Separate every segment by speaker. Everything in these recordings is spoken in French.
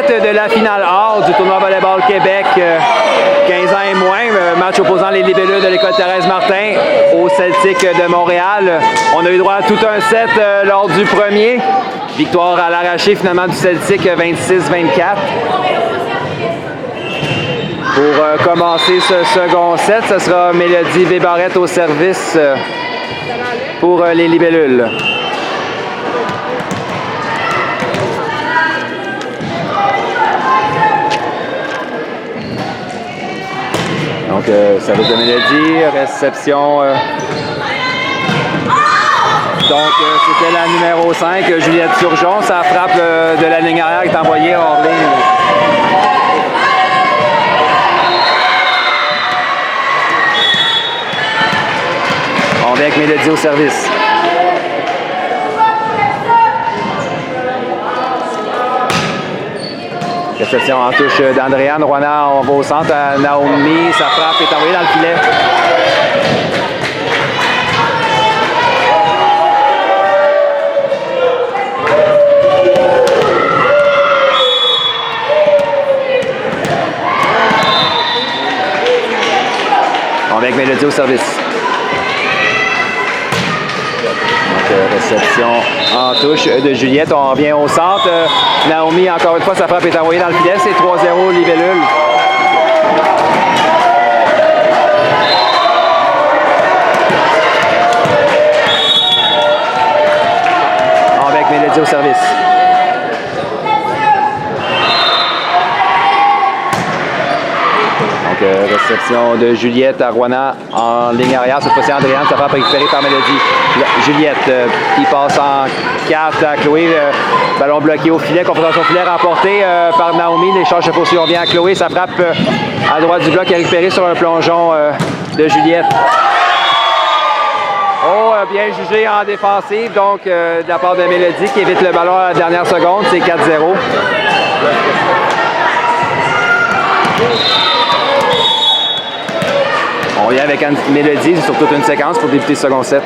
Speaker 1: 7 de la finale A du tournoi Volleyball Québec 15 ans et moins. Match opposant les libellus de l'école Thérèse Martin au Celtic de Montréal. On a eu droit à tout un set lors du premier. Victoire à l'arraché finalement du Celtic 26-24. Pour commencer ce second set, ce sera Mélodie Vébarette au service pour les libellules. Donc, service de Mélodie, réception. Donc, c'était la numéro 5, Juliette Turgeon. Sa frappe de la ligne arrière est envoyée hors ligne. On vient avec Mélodie au service. Réception en touche d'Andréane. Roina, on va au centre à Naomi. Sa frappe est envoyée dans le filet. On vient avec Mélodie au service. Réception en touche de Juliette. On revient au centre. Naomi, encore une fois, sa frappe est envoyée dans le filet. C'est 3-0 libellule. On va avec Mélodie au service. Donc, réception de Juliette à Roina en ligne arrière. Cette fois-ci, Andréane, sa frappe récupérée par Mélodie. Juliette qui passe en 4 à Chloé. Ballon bloqué au filet. Confrontation au filet remportée par Naomi. L'échange se poursuit. On vient à Chloé. Sa frappe à droite du bloc est récupérée sur un plongeon de Juliette. Oh, bien jugé en défensive. Donc, de la part de Mélodie qui évite le ballon à la dernière seconde. C'est 4-0. On vient avec Mélodie sur toute une séquence pour débuter le second set.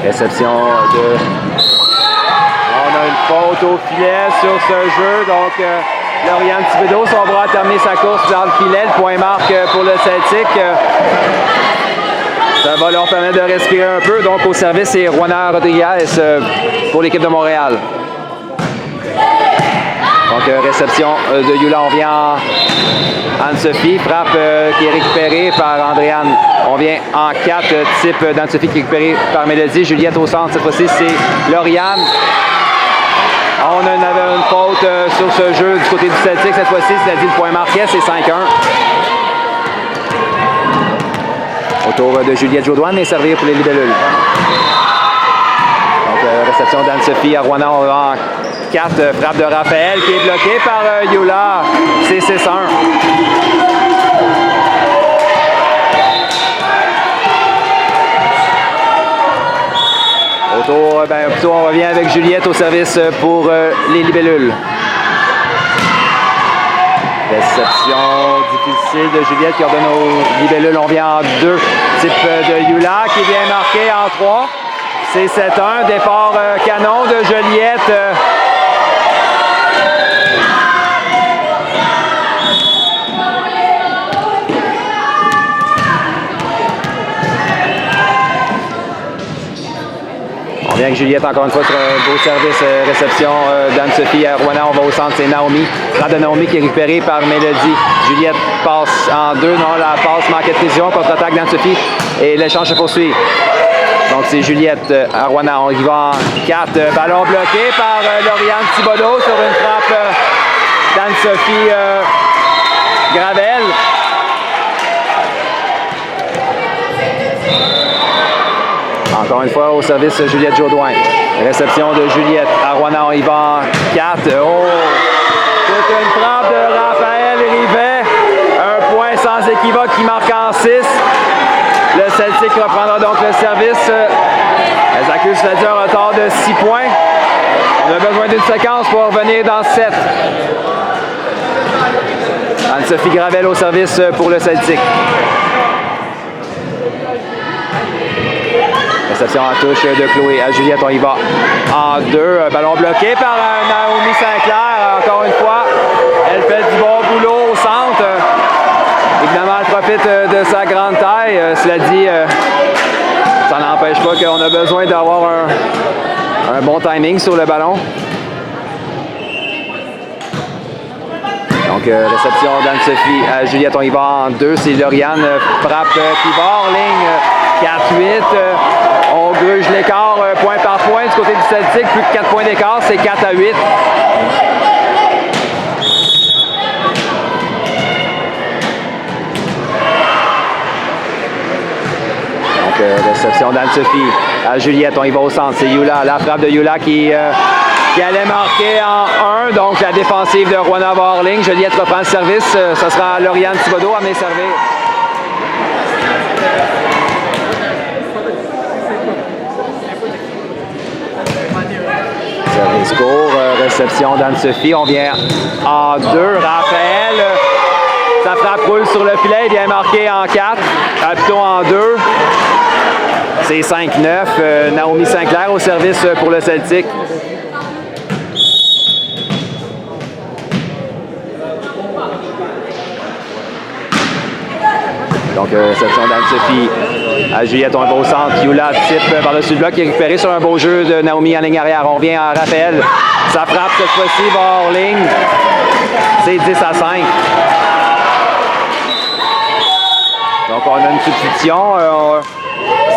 Speaker 1: Réception de... On a une faute au filet sur ce jeu. Donc, Lauriane Thibodeau, son bras a terminé sa course dans le filet. Le point marque pour le Celtic. Ça va leur permettre de respirer un peu. Donc, au service, c'est Roina Rodriguez pour l'équipe de Montréal. Donc, réception de Yula. On vient en Anne-Sophie. Frappe qui est récupérée par Andréane. On vient en 4, type d'Anne-Sophie qui est récupérée par Mélodie. Juliette au centre. Cette fois-ci, c'est Lauriane. On avait une faute sur ce jeu du côté du Celtic. Cette fois-ci, c'est-à-dire le point marqué, c'est 5-1. Autour de Juliette Jodoine et servir pour les libellules. Donc, réception d'Anne-Sophie à Roina. On va en 4, frappe de Raphaël qui est bloquée par Yula. C'est 6-1. Autour, plutôt on revient avec Juliette au service pour les libellules. Réception difficile de Juliette qui ordonne aux libellules. On vient en 2, type de Yula qui est bien marqué en 3. C'est 7-1. Départ canon de Juliette. On vient avec Juliette encore une fois sur un beau service. Réception d'Anne-Sophie à Roina. On va au centre, c'est Naomi. Frappe de Naomi qui est récupérée par Mélodie. Juliette passe en 2. Non, la passe manquait de précision. Contre-attaque d'Anne-Sophie. Et l'échange se poursuit. Donc, c'est Juliette à Roina. On y va en 4. Ballon bloqué par Lauriane Thibodeau sur une frappe d'Anne-Sophie Gravel. Encore une fois, au service Juliette Jodoin. Réception de Juliette à Roina. On y va en 4. Oh! Toute une frappe de Raphaël Rivet. Un point sans équivoque qui marque en 6. Le Celtic reprendra donc le service. Les accuse c'est-à-dire un retard de 6 points. On a besoin d'une séquence pour revenir dans 7. Anne-Sophie Gravel au service pour le Celtic. Réception en touche de Chloé à Juliette. On y va en 2. Ballon bloqué par Naomi Sinclair. Encore une fois, elle fait du bon boulot au centre. Évidemment, elle profite de sa grande taille. Cela dit, ça n'empêche pas qu'on a besoin d'avoir un bon timing sur le ballon. Donc, réception d'Anne-Sophie à Juliette. On y va en 2. C'est Lauriane. Frappe qui va hors ligne. 4-8. On gruge l'écart point par point du côté du Celtic. Plus de 4 points d'écart. C'est 4-8. Donc, réception d'Anne-Sophie à Juliette. On y va au centre. C'est Yula. La frappe de Yula qui allait marquer en 1. Donc, la défensive de Rouen-Noranda va hors ligne. Juliette reprend le service. Ce sera Lauriane Thibodeau à mes servir. Service court. Réception d'Anne-Sophie. On vient en 2. Raphaël. Sa frappe roule sur le filet. Il vient marquer en 4. Plutôt en 2. C'est 5-9. Naomi Sinclair au service pour le Celtic. Donc, réception d'Anne-Sophie à Juliette. On va au centre. Yula type par-dessus le bloc qui est récupéré sur un beau jeu de Naomi en ligne arrière. On revient à Raphaël. Sa frappe cette fois-ci va hors ligne. C'est 10-5. Donc, on a une substitution.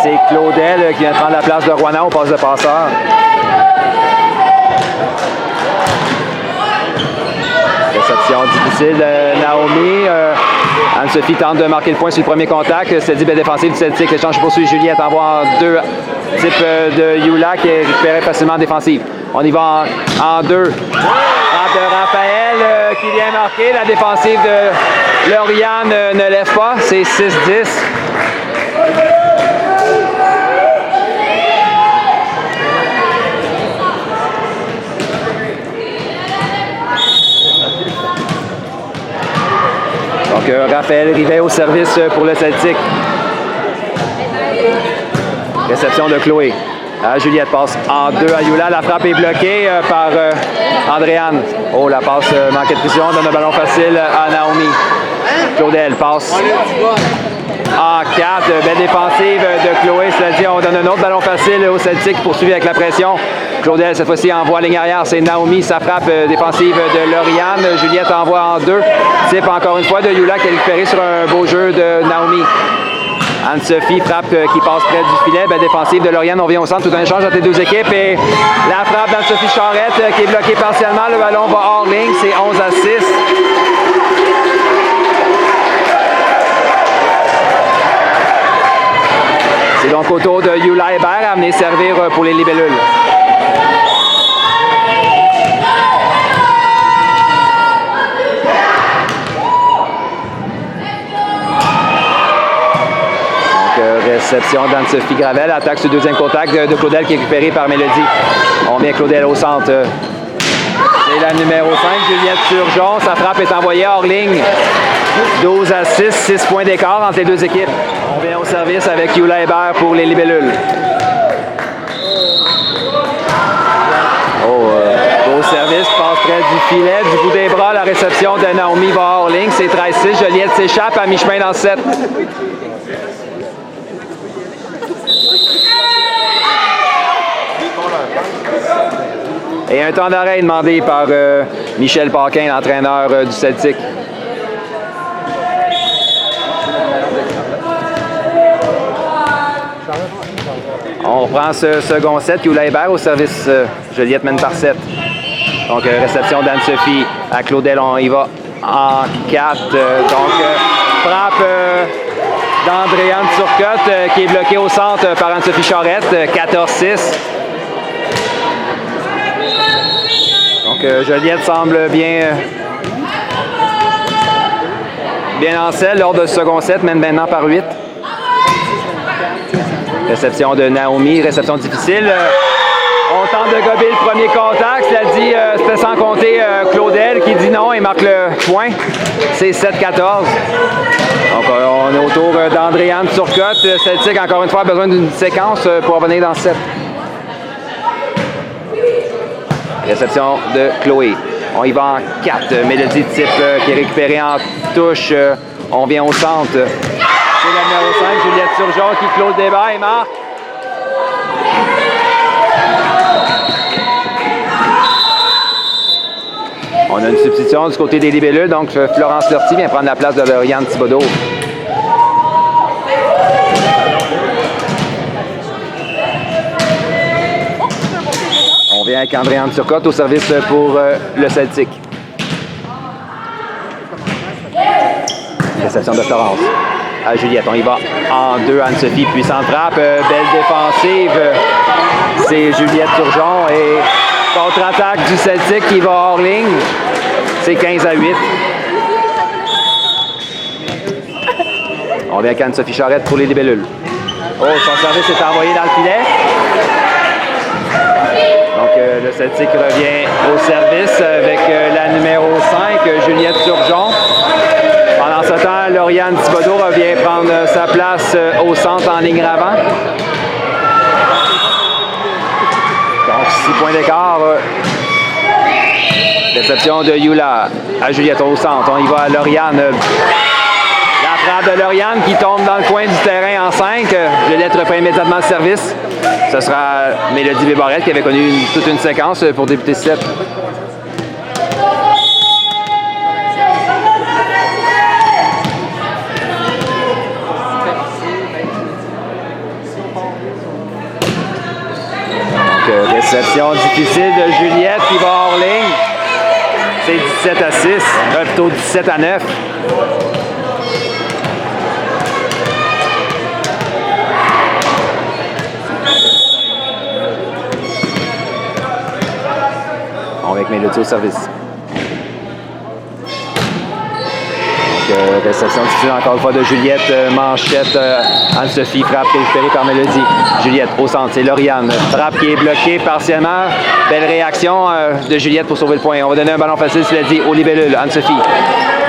Speaker 1: C'est Claudel qui vient prendre la place de Rouen au poste de passeur. Réception difficile de Naomi. Anne-Sophie tente de marquer le point sur le premier contact. C'est dit défensive du Celtic. L'échange poursuit. Juliette envoie en 2. Type de Yula qui est récupéré facilement en défensive. On y va en 2. Frappe de Raphaël qui vient marquer. La défensive de Lauriane ne lève pas. C'est 6-10. Donc, Raphaël Rivet au service pour le Celtic. Réception de Chloé. Juliette passe en 2 à Yula. La frappe est bloquée par Andréane. Oh, la passe manquait de précision. Donne un ballon facile à Naomi. Claudel passe en 4. Belle défensive de Chloé. Cela dit, on donne un autre ballon facile au Celtic. Poursuivi avec la pression. Claudel, cette fois-ci, envoie ligne arrière. C'est Naomi. Sa frappe défensive de Lauriane. Juliette envoie en 2. Type encore une fois de Yula qui est récupéré sur un beau jeu de Naomi. Anne-Sophie frappe qui passe près du filet. Belle défensive de Lauriane. On vient au centre. Tout un échange entre les deux équipes. Et la frappe d'Anne-Sophie Charette qui est bloquée partiellement. Le ballon va hors ligne. C'est 11-6. C'est donc au tour de Yula Hébert à venir servir pour les libellules. Réception d'Anne-Sophie Gravel. Attaque sur le deuxième contact de Claudel qui est récupéré par Mélodie. On vient Claudel au centre. C'est la numéro 5, Juliette Turgeon. Sa frappe est envoyée hors ligne. 12-6, 6 points d'écart entre les deux équipes. On vient au service avec Yula Hébert pour les libellules. Beau service qui passe près du filet. Du bout des bras, la réception de Naomi va hors ligne. C'est 13-6. Juliette s'échappe à mi-chemin dans le 7. Et un temps d'arrêt demandé par Michel Paquin, l'entraîneur du Celtic. On reprend ce second set. Yula Hébert au service. Juliette mène par 7. Donc, réception d'Anne-Sophie à Claudel. On y va en 4. Frappe d'Andréane Turcotte qui est bloquée au centre par Anne-Sophie Charette. 14-6. Donc, Juliette semble bien en selle lors de ce second set, mène maintenant par 8. Réception de Naomi, réception difficile. On tente de gober le premier contact. Cela dit, c'était sans compter Claudel qui dit non et marque le point. C'est 7-14. Donc, on est autour d'Andréane Turcotte. Celtic, encore une fois, a besoin d'une séquence pour revenir dans le set. Réception de Chloé. On y va en 4. Mélodie type qui est récupérée en touche. On vient au centre. C'est la numéro 5, Juliette Turgeon qui clôt le débat et marque. On a une substitution du côté des libellules, donc Florence Lortie vient prendre la place de Lauriane Thibodeau. On vient avec Andréane Turcotte au service pour le Celtic. Réception de Florence. À Juliette, on y va en 2. Anne-Sophie, puissante frappe, belle défensive. C'est Juliette Turgeon et contre-attaque du Celtic qui va hors ligne. C'est 15-8. On vient avec Anne-Sophie Charette pour les libellules. Oh, son service est envoyé dans le filet. Donc, le Celtic revient au service avec la numéro 5, Juliette Turgeon. Pendant ce temps, Lauriane Thibodeau revient prendre sa place au centre en ligne avant. Donc, 6 points d'écart. Réception de Yula à Juliette au centre. On y va à Lauriane. La frappe de Lauriane qui tombe dans le coin du terrain en 5. Juliette reprend immédiatement le service. Ce sera Mélodie Bébarette qui avait connu toute une séquence pour débuter ce set. Donc, réception difficile de Juliette qui va hors ligne. C'est 17-6, plutôt 17-9. On va avec Mélodie au service. Donc, réception difficile encore une fois de Juliette. Manchette, Anne-Sophie, frappe récupérée par Mélodie. Juliette au centre, c'est Lauriane. Frappe qui est bloquée partiellement. Belle réaction de Juliette pour sauver le point. On va donner un ballon facile, cela dit, au libellule. Anne-Sophie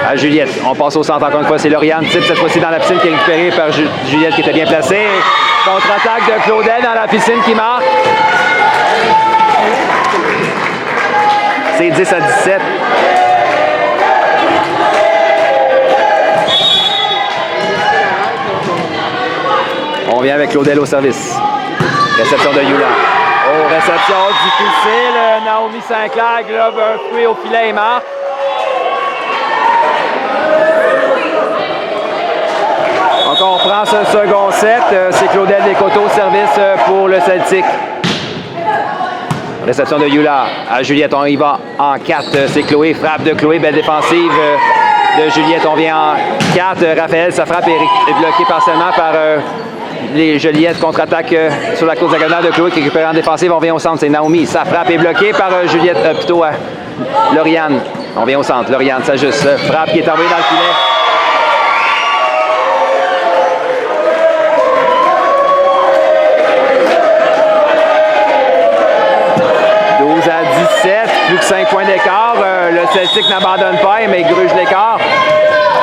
Speaker 1: à Juliette. On passe au centre encore une fois, c'est Lauriane. Type cette fois-ci dans la piscine qui est récupérée par Juliette qui était bien placée. Contre-attaque de Claudel dans la piscine qui marque. C'est 10-17. On vient avec Claudel au service. Réception de Yula. Oh, réception difficile. Naomi Sinclair globe un fruit au filet et marque. Donc on prend ce second set. C'est Claudel Descoteaux au service pour le Celtic. Réception de Yula à Juliette. On y va en 4. C'est Chloé. Frappe de Chloé. Belle défensive de Juliette. On vient en 4. Raphaël, sa frappe est bloquée partiellement par les Juliette. Contre-attaque sur la course diagonale de Chloé qui récupère en défensive. On vient au centre. C'est Naomi. Sa frappe est bloquée par Juliette. Plutôt Lauriane. On vient au centre. Lauriane s'ajuste. Frappe qui est envoyée dans le filet. Plus que 5 points d'écart. Le Celtic n'abandonne pas, mais il gruge l'écart.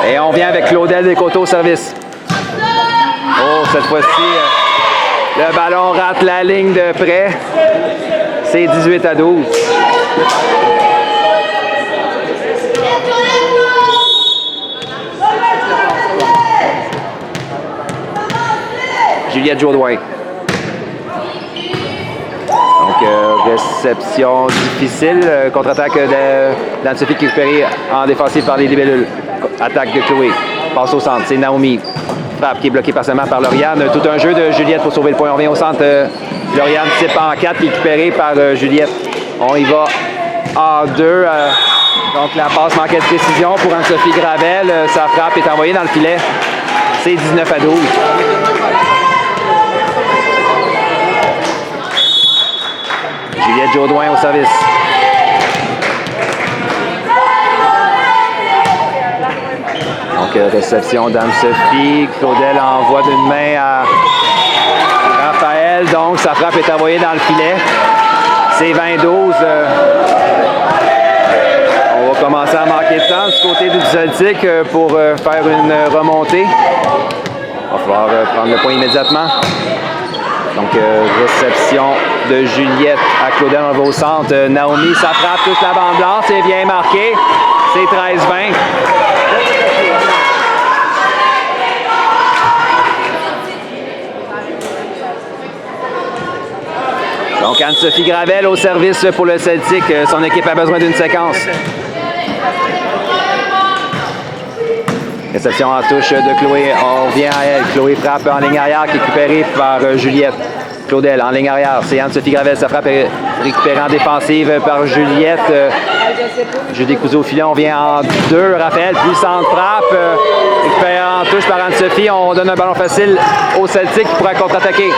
Speaker 1: Et on vient avec Claudel Descoteaux au service. Oh, cette fois-ci, le ballon rate la ligne de près. C'est 18-12. Juliette Jourdouin. Donc, réception difficile. Contre-attaque d'Anne-Sophie qui est récupérée en défensive par les libellules. Attaque de Chloé. Passe au centre. C'est Naomi. Frappe qui est bloquée partiellement par Lauriane. Tout un jeu de Juliette pour sauver le point. On vient au centre. Lauriane type en 4 récupérée par Juliette. On y va en 2. Donc, la passe manquait de précision pour Anne-Sophie Gravel. Sa frappe est envoyée dans le filet. C'est 19-12. Juliette Jourdouin au service. Donc, réception d'Anne-Sophie. Claudel envoie d'une main à Raphaël. Donc, sa frappe est envoyée dans le filet. C'est 20-12. On va commencer à manquer de temps du côté du Celtic pour faire une remontée. Il va falloir prendre le point immédiatement. Donc, réception de Juliette à Claudel, on va au centre. Naomi, ça frappe toute la bande blanche et vient marquer. C'est 13-20. Donc, Anne-Sophie Gravel au service pour le Celtic. Son équipe a besoin d'une séquence. Réception en touche de Chloé. On revient à elle. Chloé frappe en ligne arrière, qui est récupérée par Juliette. Claudel en ligne arrière. C'est Anne-Sophie Gravel. Sa frappe est récupérée en défensive par Juliette. Julie Couzeau au filet. On vient en deux. Raphaël, puissante frappe. Récupérée en touche par Anne-Sophie. On donne un ballon facile au Celtic qui pourra contre-attaquer.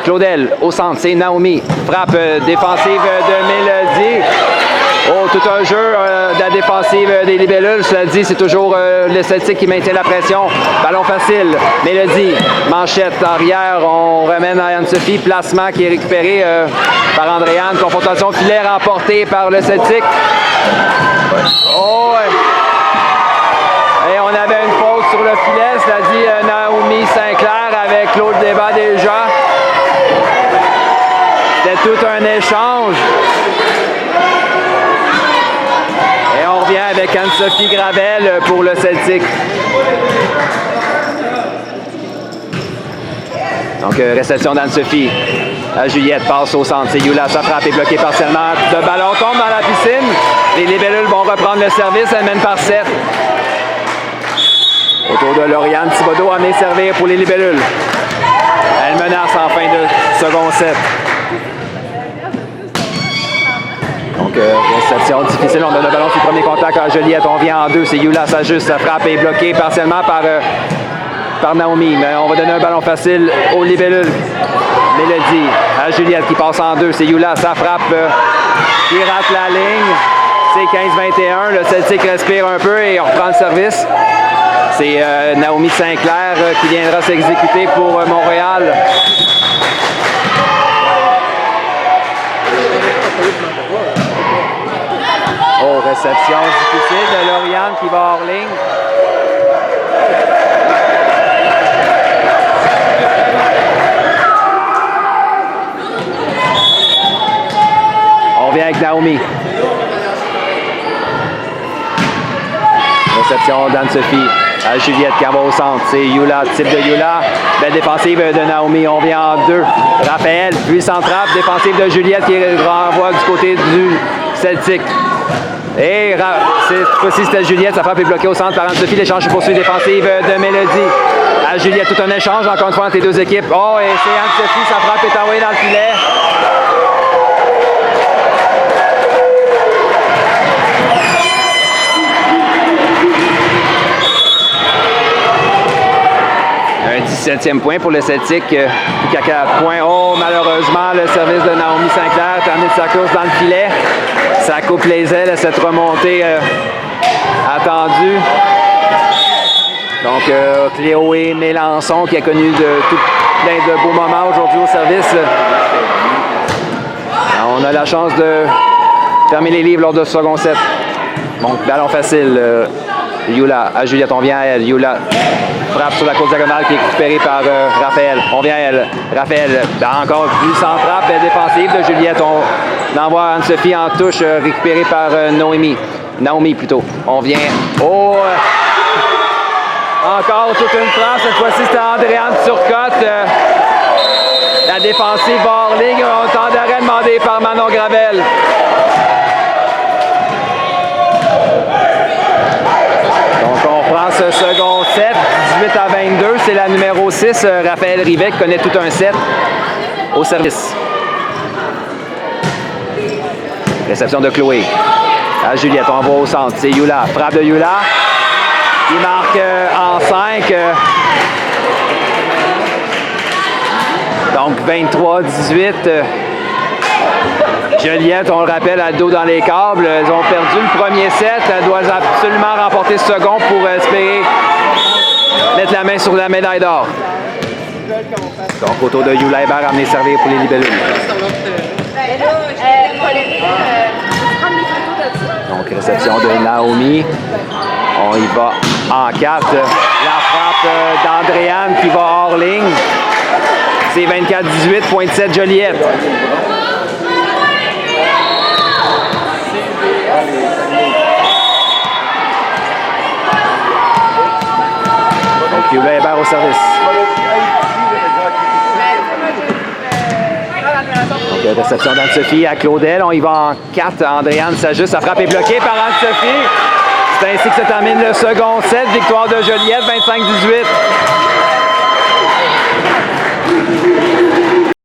Speaker 1: Claudel au centre. C'est Naomi. Frappe défensive de Mélodie. Oh, tout un jeu de la défensive des libellules. Cela dit, c'est toujours le Celtic qui maintient la pression. Ballon facile. Mélodie. Manchette arrière. On ramène à Anne-Sophie. Placement qui est récupéré par Andréane. Confrontation filet remportée par le Celtic. Oh, ouais. Et on avait une faute sur le filet. Cela dit, Naomi Sinclair avec Claude Débat déjà. C'était tout un échange. On revient avec Anne-Sophie Gravel pour le Celtic. Donc, réception d'Anne-Sophie. Juliette passe au centre. C'est Yula. Sa frappe est bloquée partiellement. Le ballon tombe dans la piscine. Les libellules vont reprendre le service. Elles mènent par 7. Autour de Lauriane Thibodeau en est servir pour les libellules. Elle menace en fin de second set. Donc, réception difficile. On donne le ballon sur le premier contact à Juliette. On vient en deux. C'est Yula. Ça juste. Sa frappe est bloquée partiellement par Naomi. Mais on va donner un ballon facile aux libellules. Mélodie à Juliette qui passe en deux. C'est Yula. Sa frappe qui rate la ligne. C'est 15-21. Le Celtic respire un peu et on reprend le service. C'est Naomi Sinclair qui viendra s'exécuter pour Montréal. Oh, réception difficile de Lauriane qui va hors ligne. On revient avec Naomi. Réception d'Anne-Sophie à Juliette qui en va au centre. C'est Yula, type de Yula. Belle défensive de Naomi. On vient en deux. Raphaël, puissante frappe. Défensive de Juliette qui renvoie du côté du Celtic. Et cette fois-ci, c'était Juliette. Sa frappe est bloquée au centre par Anne-Sophie. L'échange se poursuit. Défensive de Mélodie. À Juliette, tout un échange encore une fois entre les deux équipes. Oh, et c'est Anne-Sophie. Sa frappe est envoyée dans le filet. Un 17e point pour le Celtic. Plus qu'à 4 points. Oh, malheureusement, le service de Naomi Sinclair termine sa course dans le filet. Ça coupe les ailes à cette remontée attendue. Donc, Chloé Mélençon qui a connu tout plein de beaux moments aujourd'hui au service. On a la chance de fermer les livres lors de ce second set. Donc, ballon facile. Yula à Juliette, on vient à elle. Yula frappe sur la course diagonale qui est récupérée par Raphaël. On vient à elle. Raphaël, encore plus sans frappe, belle défensive de Juliette. On envoie Anne-Sophie en touche, récupérée par Naomi plutôt. On vient. Oh! Encore toute une frappe. Cette fois-ci, c'était Andréane Turcotte. La défensive hors ligne. Un temps d'arrêt demandé par Manon Gravel. Donc, on prend ce second set. 18-22. C'est la numéro 6, Raphaël Rivet, qui connaît tout un set au service. Réception de Chloé. À Juliette, on va au centre. C'est Yula. Frappe de Yula. Il marque en 5. Donc 23-18. Juliette, on le rappelle, a le dos dans les câbles. Elles ont perdu le premier set. Elles doivent absolument remporter ce second pour espérer mettre la main sur la médaille d'or. Donc autour de Yula Hébert, amené servir pour les libellules. Donc réception de Naomi. On y va en 4. La frappe d'Andréane qui va hors ligne. C'est 24-18, point de 7 Joliette. Donc, Hubert Hébert au service. Donc, réception d'Anne-Sophie à Claudel. On y va en 4. Andréane s'ajuste. Sa frappe est bloquée par Anne-Sophie. C'est ainsi que se termine le second set. Victoire de Joliette, 25-18.